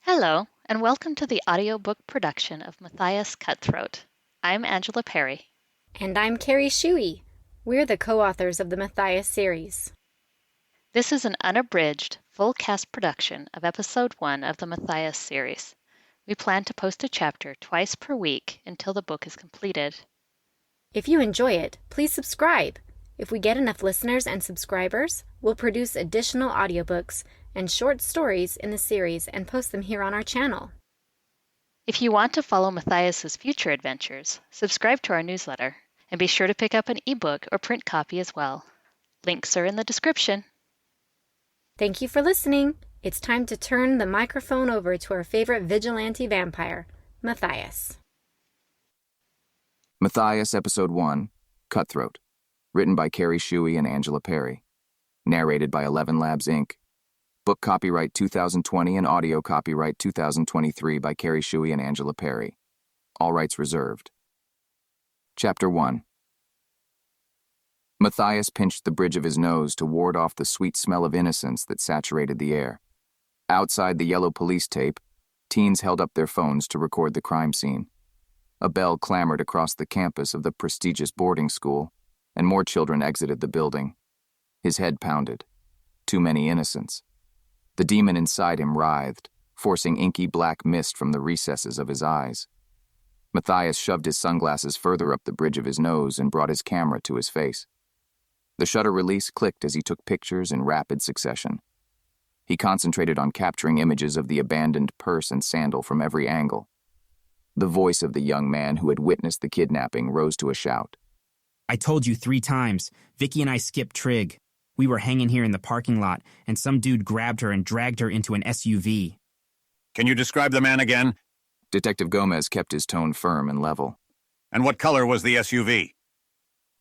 Hello, and welcome to the audiobook production of Mathias Cutthroat. I'm Angela Perry. And I'm Kari Shuey. We're the co-authors of the Mathias series. This is an unabridged, full-cast production of Episode 1 of the Mathias series. We plan to post a chapter twice per week until the book is completed. If you enjoy it, please subscribe. If we get enough listeners and subscribers, we'll produce additional audiobooks and short stories in the series and post them here on our channel. If you want to follow Mathias's future adventures, subscribe to our newsletter, and be sure to pick up an ebook or print copy as well. Links are in the description. Thank you for listening. It's time to turn the microphone over to our favorite vigilante vampire, Mathias. Mathias, Episode 1, Cutthroat. Written by Kari Shuey and Angela Perry. Narrated by ElevenLabs, Inc. Book copyright 2020 and audio copyright 2023 by Kari Shuey and Angela Perry. All rights reserved. Chapter 1. Mathias pinched the bridge of his nose to ward off the sweet smell of innocence that saturated the air. Outside the yellow police tape, teens held up their phones to record the crime scene. A bell clamored across the campus of the prestigious boarding school, and more children exited the building. His head pounded. Too many innocents. The demon inside him writhed, forcing inky black mist from the recesses of his eyes. Mathias shoved his sunglasses further up the bridge of his nose and brought his camera to his face. The shutter release clicked as he took pictures in rapid succession. He concentrated on capturing images of the abandoned purse and sandal from every angle. The voice of the young man who had witnessed the kidnapping rose to a shout. I told you 3 times. Vicky and I skipped trig. We were hanging here in the parking lot, and some dude grabbed her and dragged her into an SUV. Can you describe the man again? Detective Gomez kept his tone firm and level. And what color was the SUV?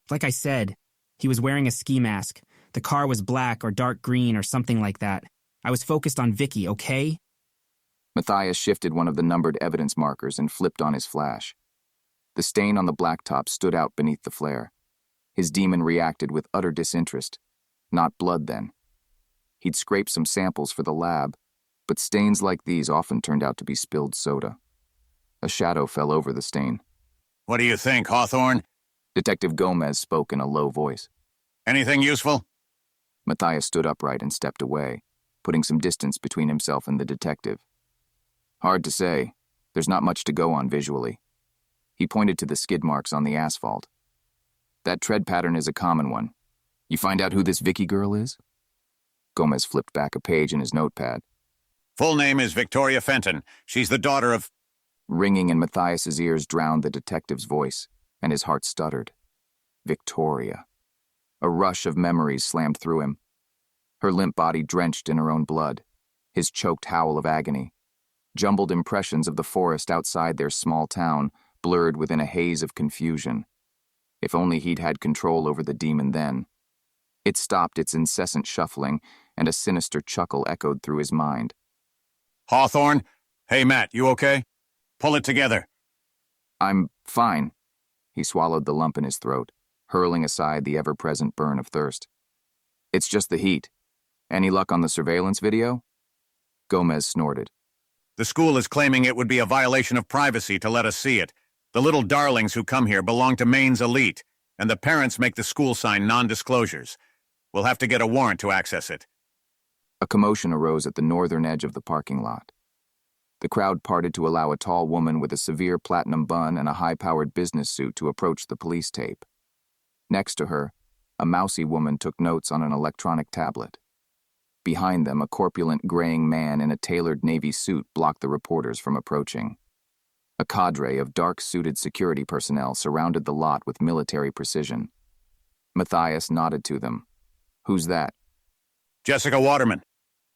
Like I said, he was wearing a ski mask. The car was black or dark green or something like that. I was focused on Vicky, okay? Mathias shifted one of the numbered evidence markers and flipped on his flash. The stain on the blacktop stood out beneath the flare. His demon reacted with utter disinterest. Not blood, then. He'd scraped some samples for the lab, but stains like these often turned out to be spilled soda. A shadow fell over the stain. What do you think, Hawthorne? Detective Gomez spoke in a low voice. Anything useful? Mathias stood upright and stepped away, putting some distance between himself and the detective. Hard to say. There's not much to go on visually. He pointed to the skid marks on the asphalt. That tread pattern is a common one. You find out who this Vicky girl is? Gomez flipped back a page in his notepad. Full name is Victoria Fenton. She's the daughter of... Ringing in Mathias's ears drowned the detective's voice, and his heart stuttered. Victoria. A rush of memories slammed through him. Her limp body drenched in her own blood, his choked howl of agony. Jumbled impressions of the forest outside their small town, blurred within a haze of confusion. If only he'd had control over the demon then. It stopped its incessant shuffling, and a sinister chuckle echoed through his mind. Hawthorne? Hey, Matt, you okay? Pull it together. I'm fine. He swallowed the lump in his throat, hurling aside the ever-present burn of thirst. It's just the heat. Any luck on the surveillance video? Gomez snorted. The school is claiming it would be a violation of privacy to let us see it. The little darlings who come here belong to Maine's elite, and the parents make the school sign non-disclosures. We'll have to get a warrant to access it. A commotion arose at the northern edge of the parking lot. The crowd parted to allow a tall woman with a severe platinum bun and a high-powered business suit to approach the police tape. Next to her, a mousy woman took notes on an electronic tablet. Behind them, a corpulent, graying man in a tailored navy suit blocked the reporters from approaching. A cadre of dark-suited security personnel surrounded the lot with military precision. Mathias nodded to them. Who's that? Jessica Waterman.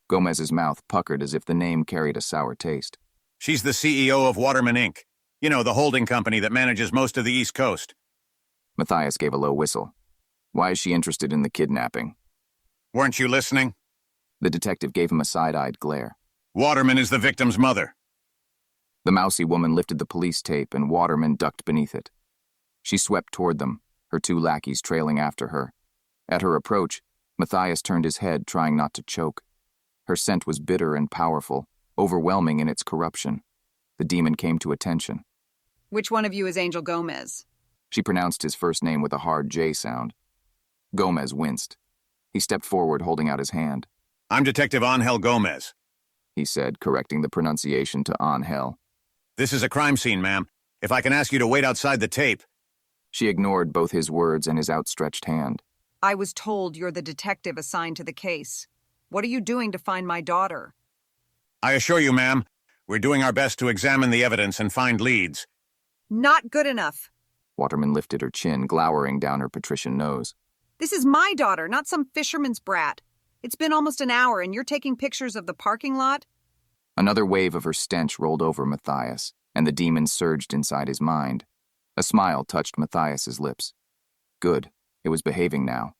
Gomez's mouth puckered as if the name carried a sour taste. She's the CEO of Waterman, Inc. You know, the holding company that manages most of the East Coast. Mathias gave a low whistle. Why is she interested in the kidnapping? Weren't you listening? The detective gave him a side-eyed glare. Waterman is the victim's mother. The mousy woman lifted the police tape and Waterman ducked beneath it. She swept toward them, her 2 lackeys trailing after her. At her approach, Mathias turned his head, trying not to choke. Her scent was bitter and powerful, overwhelming in its corruption. The demon came to attention. Which one of you is Angel Gomez? She pronounced his first name with a hard J sound. Gomez winced. He stepped forward, holding out his hand. I'm Detective Angel Gomez, he said, correcting the pronunciation to Angel. This is a crime scene, ma'am. If I can ask you to wait outside the tape. She ignored both his words and his outstretched hand. I was told you're the detective assigned to the case. What are you doing to find my daughter? I assure you, ma'am, we're doing our best to examine the evidence and find leads. Not good enough. Waterman lifted her chin, glowering down her patrician nose. This is my daughter, not some fisherman's brat. It's been almost an hour and you're taking pictures of the parking lot? Another wave of her stench rolled over Mathias, and the demon surged inside his mind. A smile touched Mathias's lips. Good, it was behaving now.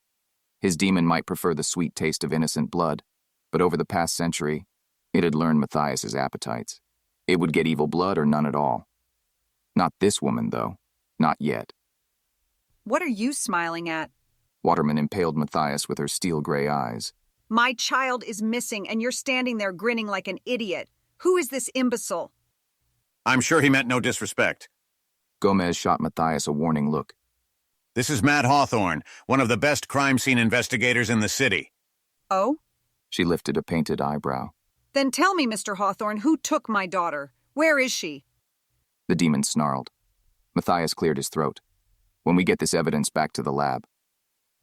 His demon might prefer the sweet taste of innocent blood, but over the past century, it had learned Mathias's appetites. It would get evil blood or none at all. Not this woman, though. Not yet. What are you smiling at? Waterman impaled Mathias with her steel-gray eyes. My child is missing and you're standing there grinning like an idiot. Who is this imbecile? I'm sure he meant no disrespect. Gomez shot Mathias a warning look. This is Matt Hawthorne, one of the best crime scene investigators in the city. Oh? She lifted a painted eyebrow. Then tell me, Mr. Hawthorne, who took my daughter? Where is she? The demon snarled. Mathias cleared his throat. When we get this evidence back to the lab.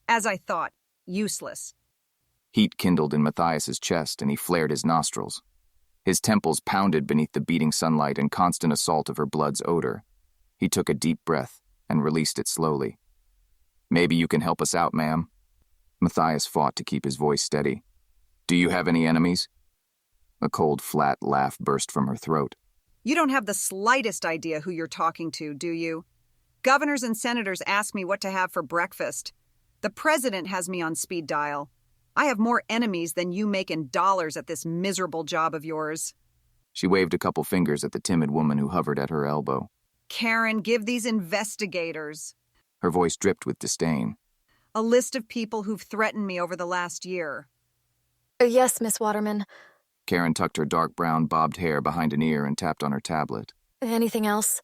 As I thought, useless. Heat kindled in Mathias's chest and he flared his nostrils. His temples pounded beneath the beating sunlight and constant assault of her blood's odor. He took a deep breath and released it slowly. Maybe you can help us out, ma'am. Mathias fought to keep his voice steady. Do you have any enemies? A cold, flat laugh burst from her throat. You don't have the slightest idea who you're talking to, do you? Governors and senators ask me what to have for breakfast. The president has me on speed dial. I have more enemies than you make in dollars at this miserable job of yours. She waved a couple fingers at the timid woman who hovered at her elbow. Karen, give these investigators. Her voice dripped with disdain. A list of people who've threatened me over the last year. Yes, Miss Waterman. Karen tucked her dark brown bobbed hair behind an ear and tapped on her tablet. Anything else?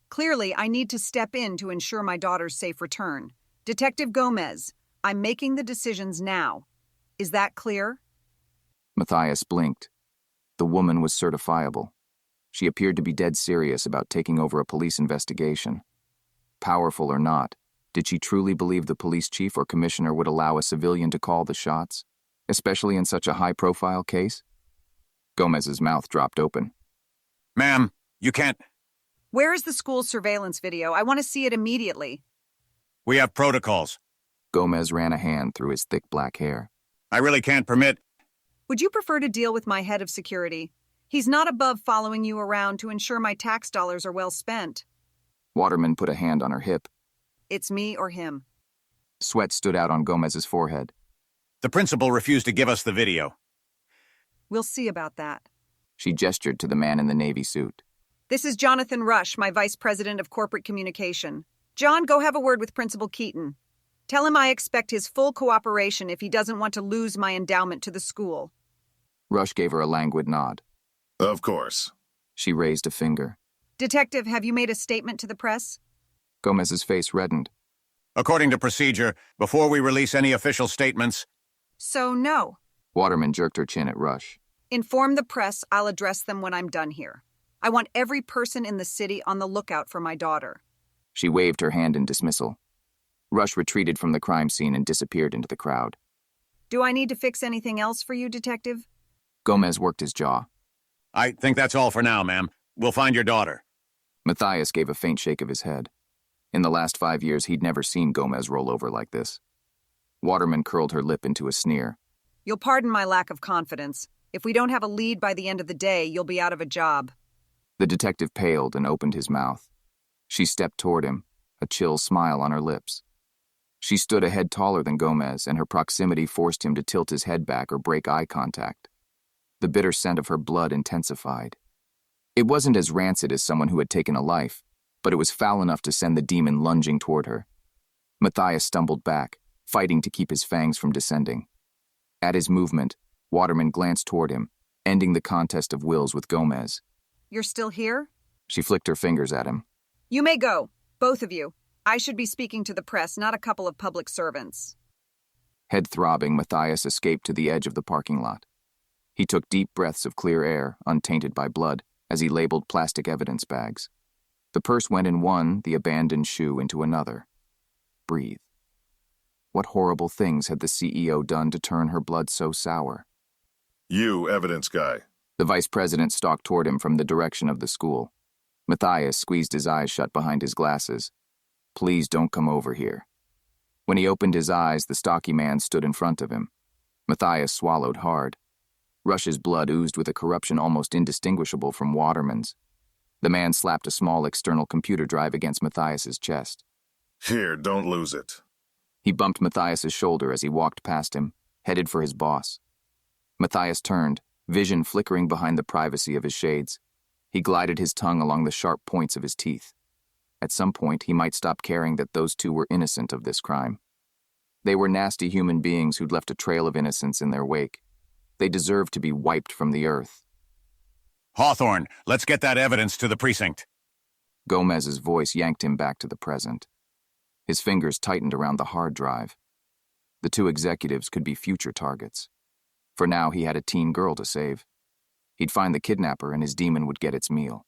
Clearly, I need to step in to ensure my daughter's safe return. Detective Gomez, I'm making the decisions now. Is that clear? Mathias blinked. The woman was certifiable. She appeared to be dead serious about taking over a police investigation. Powerful or not, did she truly believe the police chief or commissioner would allow a civilian to call the shots, especially in such a high-profile case? Gomez's mouth dropped open. Ma'am, you can't... Where is the school's surveillance video? I want to see it immediately. We have protocols. Gomez ran a hand through his thick black hair. I really can't permit... Would you prefer to deal with my head of security? He's not above following you around to ensure my tax dollars are well spent. Waterman put a hand on her hip. It's me or him. Sweat stood out on Gomez's forehead. The principal refused to give us the video. We'll see about that. She gestured to the man in the navy suit. This is Jonathan Rush, my vice president of corporate communication. John, go have a word with Principal Keaton. Tell him I expect his full cooperation if he doesn't want to lose my endowment to the school. Rush gave her a languid nod. Of course. She raised a finger. Detective, have you made a statement to the press? Gomez's face reddened. According to procedure, before we release any official statements... So, no. Waterman jerked her chin at Rush. Inform the press. I'll address them when I'm done here. I want every person in the city on the lookout for my daughter. She waved her hand in dismissal. Rush retreated from the crime scene and disappeared into the crowd. Do I need to fix anything else for you, Detective? Gomez worked his jaw. I think that's all for now, ma'am. We'll find your daughter. Mathias gave a faint shake of his head. In the last 5 years, he'd never seen Gomez roll over like this. Waterman curled her lip into a sneer. You'll pardon my lack of confidence. If we don't have a lead by the end of the day, you'll be out of a job. The detective paled and opened his mouth. She stepped toward him, a chill smile on her lips. She stood a head taller than Gomez, and her proximity forced him to tilt his head back or break eye contact. The bitter scent of her blood intensified. It wasn't as rancid as someone who had taken a life, but it was foul enough to send the demon lunging toward her. Mathias stumbled back, fighting to keep his fangs from descending. At his movement, Waterman glanced toward him, ending the contest of wills with Gomez. You're still here? She flicked her fingers at him. You may go, both of you. I should be speaking to the press, not a couple of public servants. Head throbbing, Mathias escaped to the edge of the parking lot. He took deep breaths of clear air, untainted by blood, as he labeled plastic evidence bags. The purse went in one, the abandoned shoe into another. Breathe. What horrible things had the CEO done to turn her blood so sour? You, evidence guy. The vice president stalked toward him from the direction of the school. Mathias squeezed his eyes shut behind his glasses. Please don't come over here. When he opened his eyes, the stocky man stood in front of him. Mathias swallowed hard. Rush's blood oozed with a corruption almost indistinguishable from Waterman's. The man slapped a small external computer drive against Mathias's chest. Here, don't lose it. He bumped Mathias's shoulder as he walked past him, headed for his boss. Mathias turned, vision flickering behind the privacy of his shades. He glided his tongue along the sharp points of his teeth. At some point, he might stop caring that those two were innocent of this crime. They were nasty human beings who'd left a trail of innocence in their wake. They deserved to be wiped from the earth. Hawthorne, let's get that evidence to the precinct. Gomez's voice yanked him back to the present. His fingers tightened around the hard drive. The two executives could be future targets. For now, he had a teen girl to save. He'd find the kidnapper and his demon would get its meal.